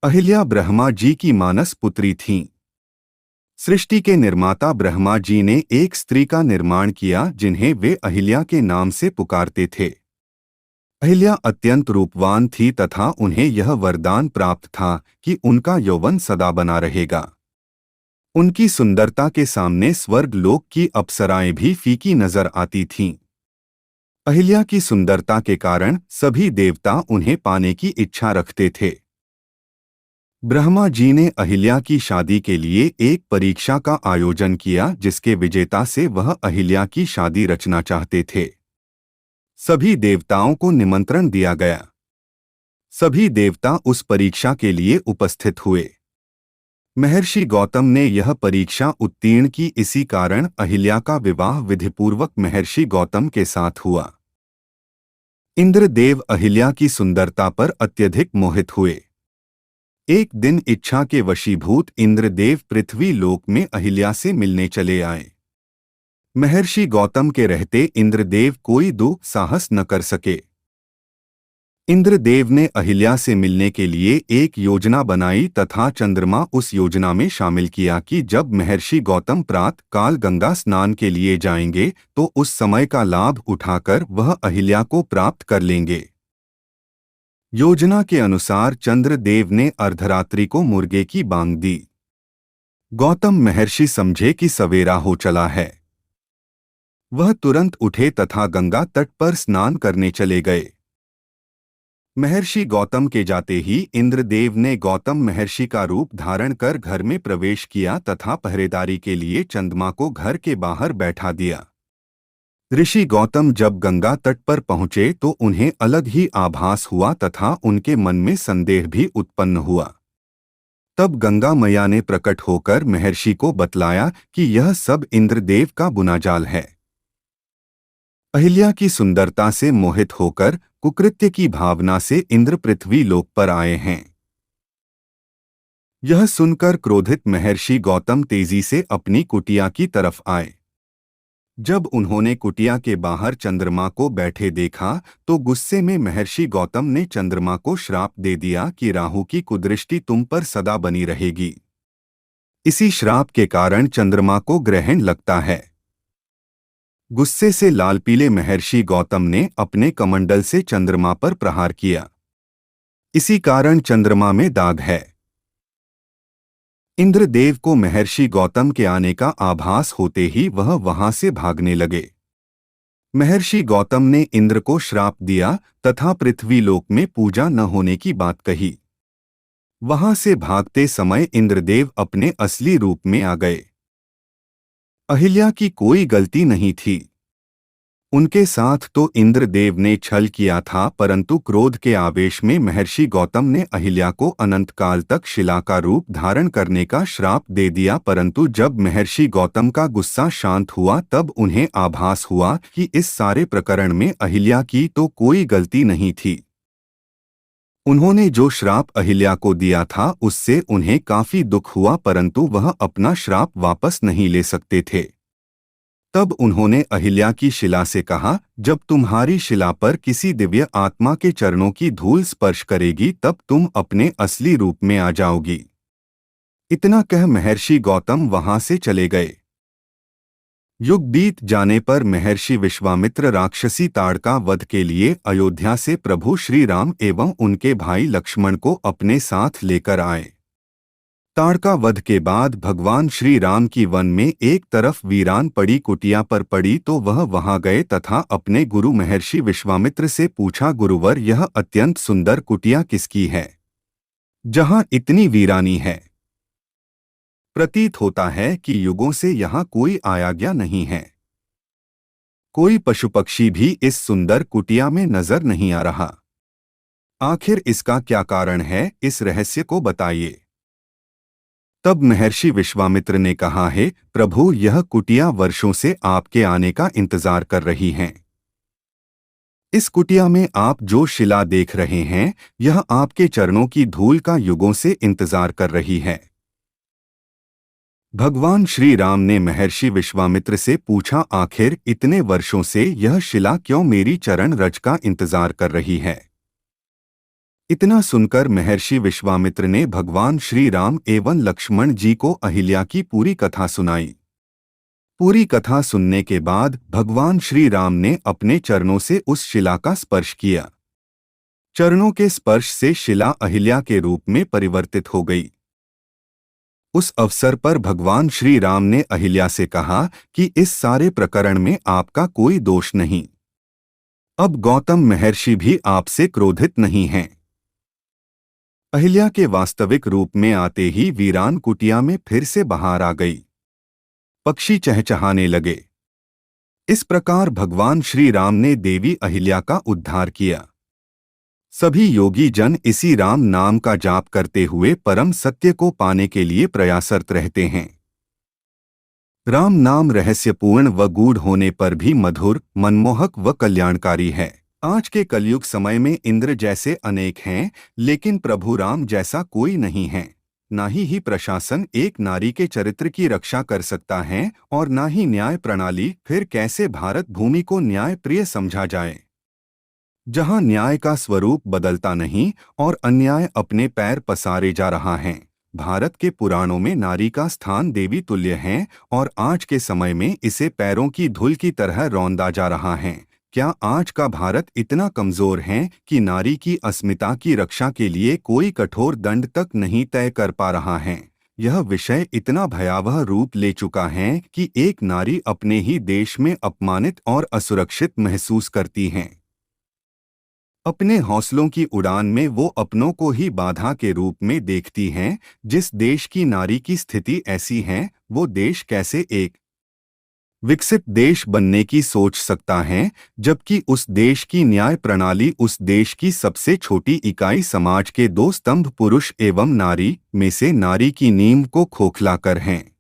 अहिल्या ब्रह्मा जी की मानस पुत्री थीं। सृष्टि के निर्माता ब्रह्मा जी ने एक स्त्री का निर्माण किया जिन्हें वे अहिल्या के नाम से पुकारते थे। अहिल्या अत्यंत रूपवान थी तथा उन्हें यह वरदान प्राप्त था कि उनका यौवन सदा बना रहेगा। उनकी सुंदरता के सामने स्वर्ग लोक की अप्सराएं भी फीकी नजर आती थीं। अहिल्या की सुंदरता के कारण सभी देवता उन्हें पाने की इच्छा रखते थे। ब्रह्मा जी ने अहिल्या की शादी के लिए एक परीक्षा का आयोजन किया जिसके विजेता से वह अहिल्या की शादी रचना चाहते थे। सभी देवताओं को निमंत्रण दिया गया। सभी देवता उस परीक्षा के लिए उपस्थित हुए। महर्षि गौतम ने यह परीक्षा उत्तीर्ण की, इसी कारण अहिल्या का विवाह विधिपूर्वक महर्षि गौतम के साथ हुआ। इंद्रदेव अहिल्या की सुंदरता पर अत्यधिक मोहित हुए। एक दिन इच्छा के वशीभूत इंद्रदेव पृथ्वी लोक में अहिल्या से मिलने चले आए। महर्षि गौतम के रहते इंद्रदेव कोई दुस्साहस न कर सके। इंद्रदेव ने अहिल्या से मिलने के लिए एक योजना बनाई तथा चंद्रमा उस योजना में शामिल किया कि जब महर्षि गौतम प्रातः काल गंगा स्नान के लिए जाएंगे तो उस समय का लाभ उठाकर वह अहिल्या को प्राप्त कर लेंगे। योजना के अनुसार चंद्रदेव ने अर्धरात्रि को मुर्गे की बांग दी। गौतम महर्षि समझे कि सवेरा हो चला है। वह तुरंत उठे तथा गंगा तट पर स्नान करने चले गए। महर्षि गौतम के जाते ही इंद्रदेव ने गौतम महर्षि का रूप धारण कर घर में प्रवेश किया तथा पहरेदारी के लिए चंद्रमा को घर के बाहर बैठा दिया। ऋषि गौतम जब गंगा तट पर पहुंचे तो उन्हें अलग ही आभास हुआ तथा उनके मन में संदेह भी उत्पन्न हुआ। तब गंगा मैया ने प्रकट होकर महर्षि को बतलाया कि यह सब इंद्रदेव का बुना जाल है। अहिल्या की सुंदरता से मोहित होकर कुकृत्य की भावना से इंद्र पृथ्वी लोक पर आए हैं। यह सुनकर क्रोधित महर्षि गौतम तेजी से अपनी कुटिया की तरफ आए। जब उन्होंने कुटिया के बाहर चंद्रमा को बैठे देखा तो गुस्से में महर्षि गौतम ने चंद्रमा को श्राप दे दिया कि राहु की कुदृष्टि तुम पर सदा बनी रहेगी। इसी श्राप के कारण चंद्रमा को ग्रहण लगता है। गुस्से से लाल पीले महर्षि गौतम ने अपने कमंडल से चंद्रमा पर प्रहार किया। इसी कारण चंद्रमा में दाग है। इंद्रदेव को महर्षि गौतम के आने का आभास होते ही वह वहां से भागने लगे। महर्षि गौतम ने इंद्र को श्राप दिया तथा पृथ्वी लोक में पूजा न होने की बात कही। वहां से भागते समय इंद्रदेव अपने असली रूप में आ गए। अहिल्या की कोई गलती नहीं थी। उनके साथ तो इंद्रदेव ने छल किया था, परंतु क्रोध के आवेश में महर्षि गौतम ने अहिल्या को अनंत काल तक शिला का रूप धारण करने का श्राप दे दिया। परंतु जब महर्षि गौतम का गुस्सा शांत हुआ तब उन्हें आभास हुआ कि इस सारे प्रकरण में अहिल्या की तो कोई गलती नहीं थी। उन्होंने जो श्राप अहिल्या को दिया था उससे उन्हें काफी दुख हुआ, परंतु वह अपना श्राप वापस नहीं ले सकते थे। तब उन्होंने अहिल्या की शिला से कहा, जब तुम्हारी शिला पर किसी दिव्य आत्मा के चरणों की धूल स्पर्श करेगी तब तुम अपने असली रूप में आ जाओगी। इतना कह महर्षि गौतम वहां से चले गए। युग बीत जाने पर महर्षि विश्वामित्र राक्षसी ताड़का वध के लिए अयोध्या से प्रभु श्री राम एवं उनके भाई लक्ष्मण को अपने साथ लेकर आए। ताड़का वध के बाद भगवान श्री राम की वन में एक तरफ वीरान पड़ी कुटिया पर पड़ी तो वह वहां गए तथा अपने गुरु महर्षि विश्वामित्र से पूछा, गुरुवर, यह अत्यंत सुंदर कुटिया किसकी है जहां इतनी वीरानी है? प्रतीत होता है कि युगों से यहाँ कोई आया गया नहीं है। कोई पशु पक्षी भी इस सुंदर कुटिया में नजर नहीं आ रहा। आखिर इसका क्या कारण है? इस रहस्य को बताइए। तब महर्षि विश्वामित्र ने कहा, है प्रभु, यह कुटिया वर्षों से आपके आने का इंतजार कर रही हैं। इस कुटिया में आप जो शिला देख रहे हैं यह आपके चरणों की धूल का युगों से इंतजार कर रही है। भगवान श्री राम ने महर्षि विश्वामित्र से पूछा, आखिर इतने वर्षों से यह शिला क्यों मेरी चरण रज का इंतजार कर रही है? इतना सुनकर महर्षि विश्वामित्र ने भगवान श्री राम एवं लक्ष्मण जी को अहिल्या की पूरी कथा सुनाई। पूरी कथा सुनने के बाद भगवान श्री राम ने अपने चरणों से उस शिला का स्पर्श किया। चरणों के स्पर्श से शिला अहिल्या के रूप में परिवर्तित हो गई। उस अवसर पर भगवान श्री राम ने अहिल्या से कहा कि इस सारे प्रकरण में आपका कोई दोष नहीं। अब गौतम महर्षि भी आपसे क्रोधित नहीं हैं। अहिल्या के वास्तविक रूप में आते ही वीरान कुटिया में फिर से बहार आ गई। पक्षी चहचहाने लगे। इस प्रकार भगवान श्री राम ने देवी अहिल्या का उद्धार किया। सभी योगी जन इसी राम नाम का जाप करते हुए परम सत्य को पाने के लिए प्रयासरत रहते हैं। राम नाम रहस्यपूर्ण व गूढ़ होने पर भी मधुर, मनमोहक व कल्याणकारी है। आज के कलयुग समय में इंद्र जैसे अनेक हैं, लेकिन प्रभु राम जैसा कोई नहीं है। ना ही प्रशासन एक नारी के चरित्र की रक्षा कर सकता है और ना ही न्याय प्रणाली। फिर कैसे भारत भूमि को न्याय प्रिय समझा जाए, जहां न्याय का स्वरूप बदलता नहीं और अन्याय अपने पैर पसारे जा रहा है। भारत के पुराणों में नारी का स्थान देवी तुल्य है और आज के समय में इसे पैरों की धूल की तरह रौंदा जा रहा है। क्या आज का भारत इतना कमजोर है कि नारी की अस्मिता की रक्षा के लिए कोई कठोर दंड तक नहीं तय कर पा रहा है? यह विषय इतना भयावह रूप ले चुका है कि एक नारी अपने ही देश में अपमानित और असुरक्षित महसूस करती है। अपने हौसलों की उड़ान में वो अपनों को ही बाधा के रूप में देखती हैं। जिस देश की नारी की स्थिति ऐसी है, वो देश कैसे एक विकसित देश बनने की सोच सकता है, जबकि उस देश की न्याय प्रणाली उस देश की सबसे छोटी इकाई समाज के दो स्तंभ पुरुष एवं नारी में से नारी की नींव को खोखला कर है।